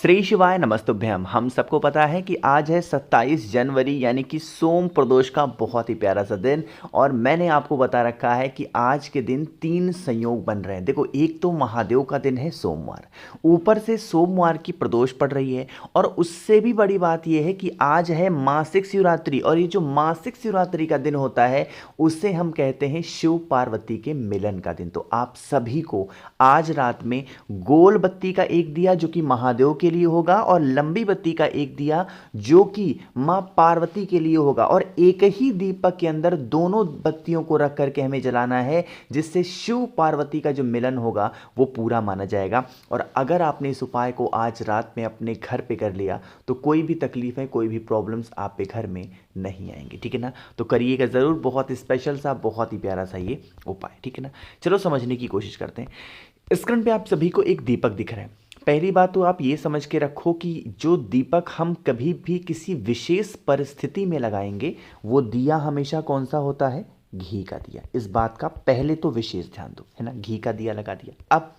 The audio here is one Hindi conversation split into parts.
श्री शिवाय नमस्तुभ्यम। हम सबको पता है कि आज है 27 जनवरी यानी कि सोम प्रदोष का बहुत ही प्यारा सा दिन। और मैंने आपको बता रखा है कि आज के दिन 3 संयोग बन रहे हैं। देखो, एक तो महादेव का दिन है सोमवार, ऊपर से सोमवार की प्रदोष पड़ रही है, और उससे भी बड़ी बात यह है कि आज है मासिक शिवरात्रि। और ये जो मासिक शिवरात्रि का दिन होता है उसे हम कहते हैं शिव पार्वती के मिलन का दिन। तो आप सभी को आज रात में गोल बत्ती का एक दिया जो कि महादेव के लिए होगा, और लंबी बत्ती का एक दिया जो कि मां पार्वती के लिए होगा, और एक ही दीपक के अंदर दोनों बत्तियों को रख करके हमें जलाना है, जिससे शिव पार्वती का जो मिलन होगा वो पूरा माना जाएगा। और अगर आपने इस उपाय को आज रात में अपने घर पे कर लिया तो कोई भी तकलीफ है, कोई भी प्रॉब्लम्स आप पे घर में नहीं आएंगे, ठीक है ना। तो करिएगा ज़रूर, बहुत स्पेशल सा, बहुत ही प्यारा सा ये उपाय, ठीक है ना। चलो समझने की कोशिश करते हैं। स्क्रीन पे आप सभी को एक दीपक दिख रहा है। पहली बात तो आप ये समझ के रखो कि जो दीपक हम कभी भी किसी विशेष परिस्थिति में लगाएंगे वो दिया हमेशा कौन सा होता है? घी का दिया। इस बात का पहले तो विशेष ध्यान दो, है ना। घी का दिया लगा दिया। अब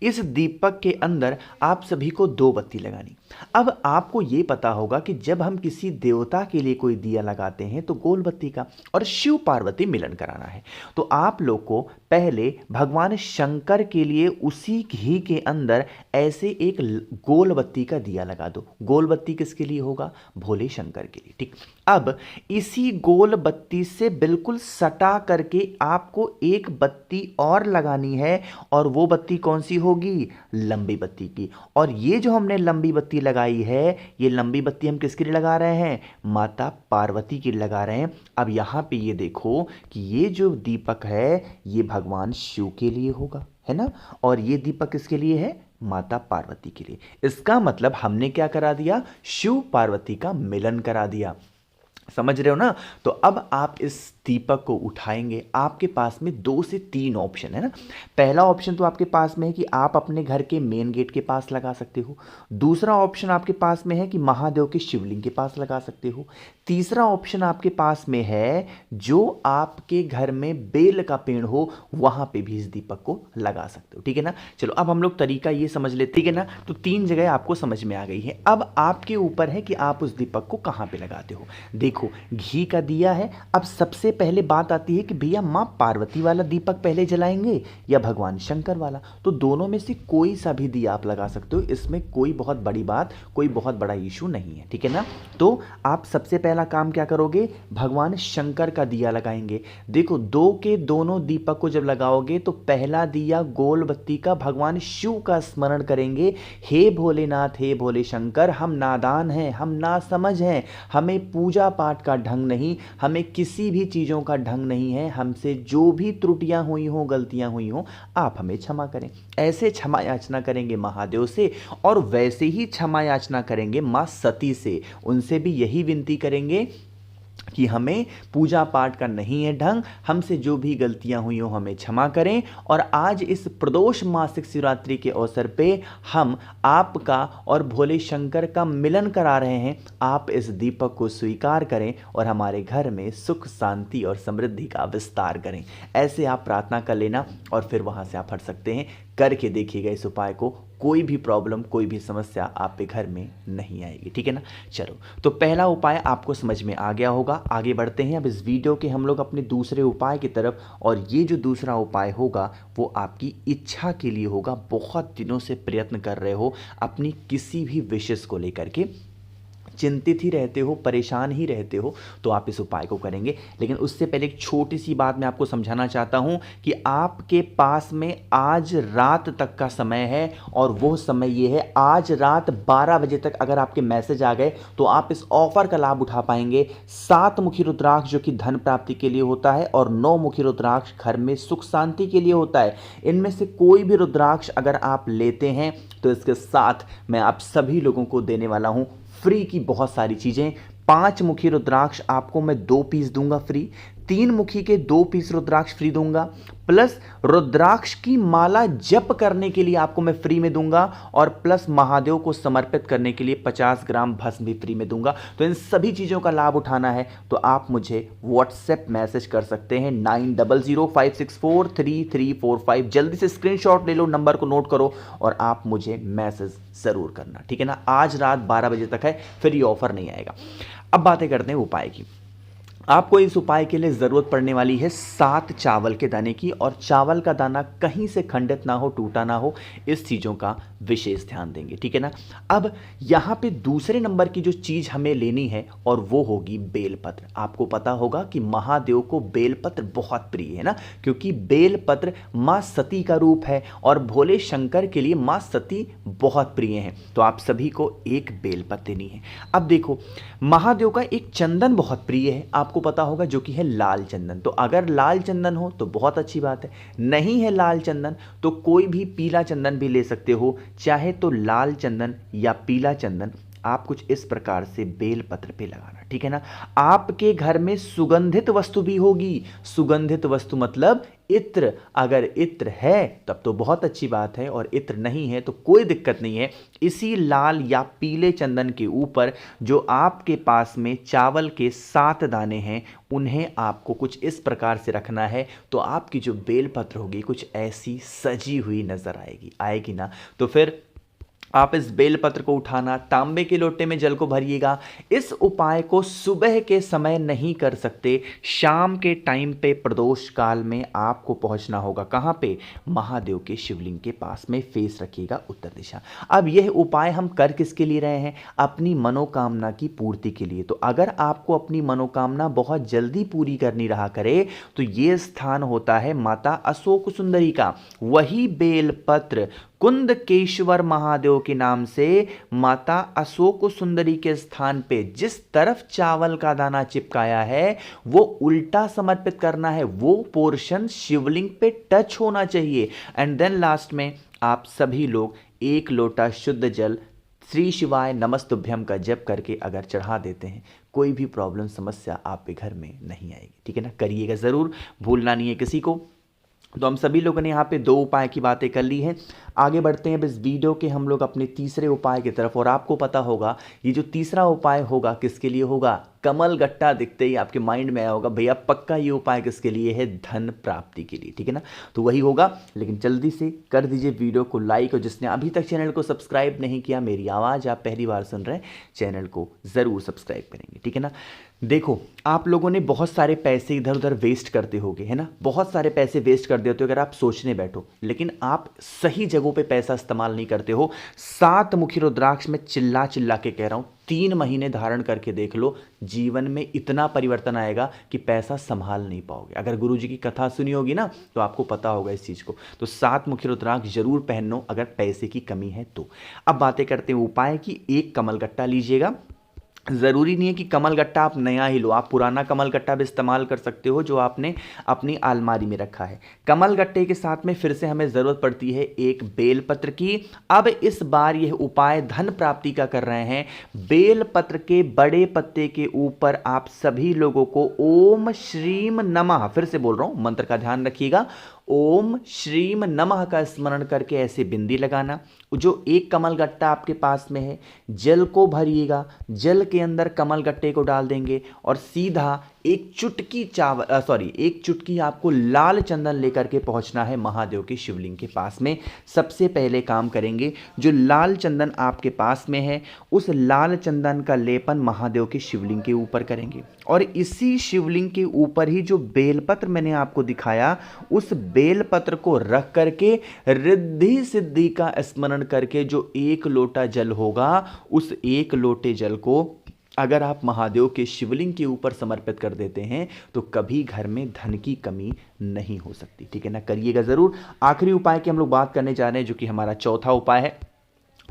इस दीपक के अंदर आप सभी को 2 बत्ती लगानी। अब आपको यह पता होगा कि जब हम किसी देवता के लिए कोई दिया लगाते हैं तो गोल बत्ती का, और शिव पार्वती मिलन कराना है, तो आप लोग को पहले भगवान शंकर के लिए उसी घी के अंदर ऐसे एक गोल बत्ती का दिया लगा दो। गोल बत्ती किसके लिए होगा? भोले शंकर के लिए, ठीक। अब इसी गोल बत्ती से बिल्कुल सटा करके आपको एक बत्ती और लगानी है, और वो बत्ती कौन सी होगी? लंबी बत्ती की। और ये जो हमने लंबी बत्ती लगाई है, ये लंबी बत्ती हम किसके लिए लगा रहे हैं? माता पार्वती के लिए लगा रहे हैं। अब यहां पे ये देखो कि ये जो दीपक है ये भगवान शिव के लिए होगा, है ना, और ये दीपक किसके लिए है? माता पार्वती के लिए। इसका मतलब हमने क्या करा दिया? शिव पार्वती का मिलन करा दिया। समझ रहे हो ना। तो अब आप इस दीपक को उठाएंगे। आपके पास में 2 से 3 ऑप्शन है ना। पहला ऑप्शन तो आपके पास में है कि आप अपने घर के मेन गेट के पास लगा सकते हो। दूसरा ऑप्शन आपके पास में है कि महादेव के शिवलिंग के पास लगा सकते हो। तीसरा ऑप्शन आपके पास में है जो आपके घर में बेल का पेड़ हो वहां पे भी इस दीपक को लगा सकते हो, ठीक है ना। चलो अब हम लोग तरीका ये समझ लेते, ठीक है ना। तो 3 जगह आपको समझ में आ गई है। अब आपके ऊपर है कि आप उस दीपक को कहां पे लगाते हो। देखो, घी का दिया है। अब सबसे पहले बात आती है कि भैया मां पार्वती वाला दीपक पहले जलाएंगे या भगवान शंकर वाला। तो दोनों में से कोई सा भी दिया आप लगा सकते हो, इसमें कोई बहुत बड़ी बात, कोई बहुत बड़ा इशू नहीं है, ठीक है ना। तो आप सबसे पहला काम क्या करोगे? भगवान शंकर का दिया लगाएंगे। देखो, 2 के दोनों दीपक को जब लगाओगे तो पहला दिया गोल बत्ती का भगवान शिव का स्मरण करेंगे। हे भोलेनाथ, हे भोले शंकर, हम नादान हैं, हम नासमझ हैं, हमें पूजा पाठ का ढंग नहीं, हमें किसी भी चीज़ों का ढंग नहीं है, हमसे जो भी त्रुटियां हुई हों, गलतियां हुई हों, आप हमें क्षमा करें। ऐसे क्षमा याचना करेंगे महादेव से, और वैसे ही क्षमा याचना करेंगे मां सती से। उनसे भी यही विनती करेंगे कि हमें पूजा पाठ का नहीं है ढंग, हमसे जो भी गलतियां हुई हो हमें क्षमा करें। और आज इस प्रदोष मासिक शिवरात्रि के अवसर पे हम आपका और भोले शंकर का मिलन करा रहे हैं। आप इस दीपक को स्वीकार करें और हमारे घर में सुख, शांति और समृद्धि का विस्तार करें। ऐसे आप प्रार्थना कर लेना और फिर वहां से आप हट सकते हैं। करके देखिएगा इस उपाय को, कोई भी प्रॉब्लम, कोई भी समस्या आप पे घर में नहीं आएगी, ठीक है ना। चलो, तो पहला उपाय आपको समझ में आ गया होगा। आगे बढ़ते हैं अब इस वीडियो के हम लोग अपने दूसरे उपाय की तरफ। और ये जो दूसरा उपाय होगा वो आपकी इच्छा के लिए होगा। बहुत दिनों से प्रयत्न कर रहे हो अपनी किसी भी विशेष को लेकर के, चिंतित ही रहते हो, परेशान ही रहते हो, तो आप इस उपाय को करेंगे। लेकिन उससे पहले एक छोटी सी बात मैं आपको समझाना चाहता हूं कि आपके पास में आज रात तक का समय है, और वो समय ये है आज रात 12 बजे तक अगर आपके मैसेज आ गए तो आप इस ऑफर का लाभ उठा पाएंगे। 7 मुखी रुद्राक्ष जो कि धन प्राप्ति के लिए होता है, और 9 मुखी रुद्राक्ष घर में सुख शांति के लिए होता है। इनमें से कोई भी रुद्राक्ष अगर आप लेते हैं तो इसके साथ मैं आप सभी लोगों को देने वाला हूं फ्री की बहुत सारी चीजें। 5 मुखी रुद्राक्ष आपको मैं 2 पीस दूंगा फ्री। 3 मुखी के 2 पीस रुद्राक्ष फ्री दूंगा, प्लस रुद्राक्ष की माला जप करने के लिए आपको मैं फ्री में दूंगा, और प्लस महादेव को समर्पित करने के लिए 50 ग्राम भस्म भी फ्री में दूंगा। तो इन सभी चीज़ों का लाभ उठाना है तो आप मुझे व्हाट्सएप मैसेज कर सकते हैं 9005643345। जल्दी से स्क्रीनशॉट ले लो, नंबर को नोट करो और आप मुझे मैसेज ज़रूर करना, ठीक है ना। आज रात 12 बजे तक है, फिर ये ऑफर नहीं आएगा। अब बातें करते हैं उपाय की। आपको इस उपाय के लिए ज़रूरत पड़ने वाली है 7 चावल के दाने की, और चावल का दाना कहीं से खंडित ना हो, टूटा ना हो, इस चीज़ों का विशेष ध्यान देंगे, ठीक है ना। अब यहाँ पे दूसरे नंबर की जो चीज़ हमें लेनी है और वो होगी बेलपत्र। आपको पता होगा कि महादेव को बेलपत्र बहुत प्रिय है ना, क्योंकि बेलपत्र माँ सती का रूप है और भोले शंकर के लिए माँ सती बहुत प्रिय हैं। तो आप सभी को एक बेलपत्र देनी है। अब देखो, महादेव का एक चंदन बहुत प्रिय है, आपको पता होगा, जो कि है लाल चंदन। तो अगर लाल चंदन हो तो बहुत अच्छी बात है, नहीं है लाल चंदन तो कोई भी पीला चंदन भी ले सकते हो, चाहे तो लाल चंदन या पीला चंदन। आप कुछ इस प्रकार से बेलपत्र पे लगाना, ठीक है ना। आपके घर में सुगंधित वस्तु भी होगी, सुगंधित वस्तु मतलब इत्र। अगर इत्र है तब तो बहुत अच्छी बात है, और इत्र नहीं है तो कोई दिक्कत नहीं है। इसी लाल या पीले चंदन के ऊपर जो आपके पास में चावल के 7 दाने हैं, उन्हें आपको कुछ इस प्रकार से रखना है। तो आपकी जो बेलपत्र होगी कुछ ऐसी सजी हुई नजर आएगी ना। तो फिर आप इस बेलपत्र को उठाना, तांबे के लोटे में जल को भरिएगा। इस उपाय को सुबह के समय नहीं कर सकते, शाम के टाइम पे प्रदोष काल में आपको पहुंचना होगा। कहाँ पे? महादेव के शिवलिंग के पास में फेस रखिएगा उत्तर दिशा। अब यह उपाय हम कर किसके लिए रहे हैं? अपनी मनोकामना की पूर्ति के लिए। तो अगर आपको अपनी मनोकामना बहुत जल्दी पूरी करनी रहा करे तो ये स्थान होता है माता अशोक सुंदरी का। वही बेलपत्र कुंदकेश्वर महादेव के नाम से माता अशोक सुंदरी के स्थान पे जिस तरफ चावल का दाना चिपकाया है वो उल्टा समर्पित करना है। वो पोर्शन शिवलिंग पे टच होना चाहिए। एंड देन लास्ट में आप सभी लोग 1 लोटा शुद्ध जल श्री शिवाय नमस्तुभ्यम का जप करके अगर चढ़ा देते हैं, कोई भी प्रॉब्लम समस्या आपके घर में नहीं आएगी, ठीक है ना। करिएगा ज़रूर, भूलना नहीं है किसी को। तो हम सभी लोगों ने यहाँ पे 2 उपाय की बातें कर ली हैं। आगे बढ़ते हैं अब इस वीडियो के हम लोग अपने तीसरे उपाय की तरफ। और आपको पता होगा ये जो तीसरा उपाय होगा किसके लिए होगा? कमल गट्टा दिखते ही आपके माइंड में आया होगा भैया पक्का ये उपाय किसके लिए है? धन प्राप्ति के लिए, ठीक है ना। तो वही होगा, लेकिन जल्दी से कर दीजिए वीडियो को लाइक, और जिसने अभी तक चैनल को सब्सक्राइब नहीं किया, मेरी आवाज़ आप पहली बार सुन रहे हैं, चैनल को ज़रूर सब्सक्राइब करेंगे, ठीक है ना। देखो, आप लोगों ने बहुत सारे पैसे इधर उधर वेस्ट करते होगे, है ना। बहुत सारे पैसे वेस्ट कर देते हो अगर आप सोचने बैठो, लेकिन आप सही जगहों पे पैसा इस्तेमाल नहीं करते हो। 7 मुखी रुद्राक्ष में चिल्ला चिल्ला के कह रहा हूँ, 3 महीने धारण करके देख लो, जीवन में इतना परिवर्तन आएगा कि पैसा संभाल नहीं पाओगे। अगर गुरुजी की कथा सुनी होगी ना तो आपको पता होगा इस चीज़ को। तो 7 मुखी रुद्राक्ष जरूर पहनो अगर पैसे की कमी है तो। अब बातें करते हैं उपाय की। 1 कमल गट्टा लीजिएगा। ज़रूरी नहीं है कि कमल गट्टा आप नया ही लो, आप पुराना कमल गट्टा भी इस्तेमाल कर सकते हो जो आपने अपनी अलमारी में रखा है। कमल गट्टे के साथ में फिर से हमें ज़रूरत पड़ती है 1 बेलपत्र की। अब इस बार यह उपाय धन प्राप्ति का कर रहे हैं। बेलपत्र के बड़े पत्ते के ऊपर आप सभी लोगों को ओम श्रीम नमः, फिर से बोल रहा हूँ, मंत्र का ध्यान रखिएगा, ओम श्रीम नमः का स्मरण करके ऐसे बिंदी लगाना। जो 1 कमल गट्टा आपके पास में है, जल को भरिएगा, जल के अंदर कमल गट्टे को डाल देंगे और सीधा 1 चुटकी आपको लाल चंदन लेकर के पहुंचना है महादेव के शिवलिंग के पास में। सबसे पहले काम करेंगे, जो लाल चंदन आपके पास में है उस लाल चंदन का लेपन महादेव के शिवलिंग के ऊपर करेंगे, और इसी शिवलिंग के ऊपर ही जो बेलपत्र मैंने आपको दिखाया उस बेलपत्र को रख करके रिद्धि सिद्धि का स्मरण करके जो 1 लोटा जल होगा, उस 1 लोटे जल को अगर आप महादेव के शिवलिंग के ऊपर समर्पित कर देते हैं तो कभी घर में धन की कमी नहीं हो सकती, ठीक है ना। करिएगा ज़रूर। आखिरी उपाय की हम लोग बात करने जा रहे हैं जो कि हमारा चौथा उपाय है।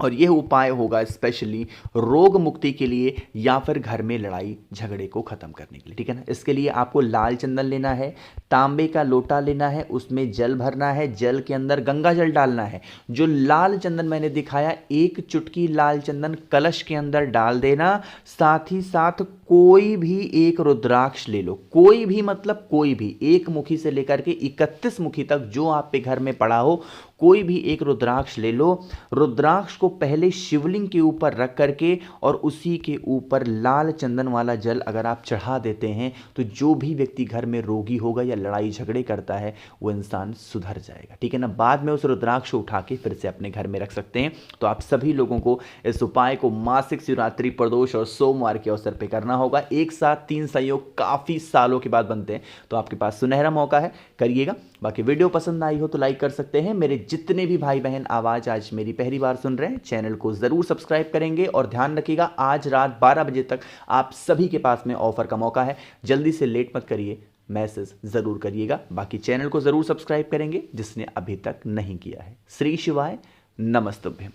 और यह उपाय होगा स्पेशली रोग मुक्ति के लिए या फिर घर में लड़ाई झगड़े को खत्म करने के लिए, ठीक है ना। इसके लिए आपको लाल चंदन लेना है, तांबे का लोटा लेना है, उसमें जल भरना है, जल के अंदर गंगा जल डालना है। जो लाल चंदन मैंने दिखाया, एक चुटकी लाल चंदन कलश के अंदर डाल देना। साथ ही साथ कोई भी एक रुद्राक्ष ले लो, कोई भी मतलब कोई भी, एक मुखी से लेकर के 31 मुखी तक जो आप पे घर में पड़ा हो, कोई भी एक रुद्राक्ष ले लो। रुद्राक्ष को पहले शिवलिंग के ऊपर रख करके और उसी के ऊपर लाल चंदन वाला जल अगर आप चढ़ा देते हैं तो जो भी व्यक्ति घर में रोगी होगा या लड़ाई झगड़े करता है वो इंसान सुधर जाएगा, ठीक है ना। बाद में उस रुद्राक्ष को उठा के फिर से अपने घर में रख सकते हैं। तो आप सभी लोगों को इस उपाय को मासिक शिवरात्रि, प्रदोष और सोमवार के अवसर पर करना होगा। एक साथ 3 संयोग काफ़ी सालों के बाद बनते हैं, तो आपके पास सुनहरा मौका है, करिएगा। बाकी वीडियो पसंद आई हो तो लाइक कर सकते हैं। मेरे जितने भी भाई बहन आवाज़ आज मेरी पहली बार सुन रहे हैं, चैनल को ज़रूर सब्सक्राइब करेंगे। और ध्यान रखिएगा, आज रात 12 बजे तक आप सभी के पास में ऑफर का मौका है, जल्दी से लेट मत करिए, मैसेज ज़रूर करिएगा। बाकी चैनल को ज़रूर सब्सक्राइब करेंगे जिसने अभी तक नहीं किया है। श्री शिवाय, नमस्तुभ्यम।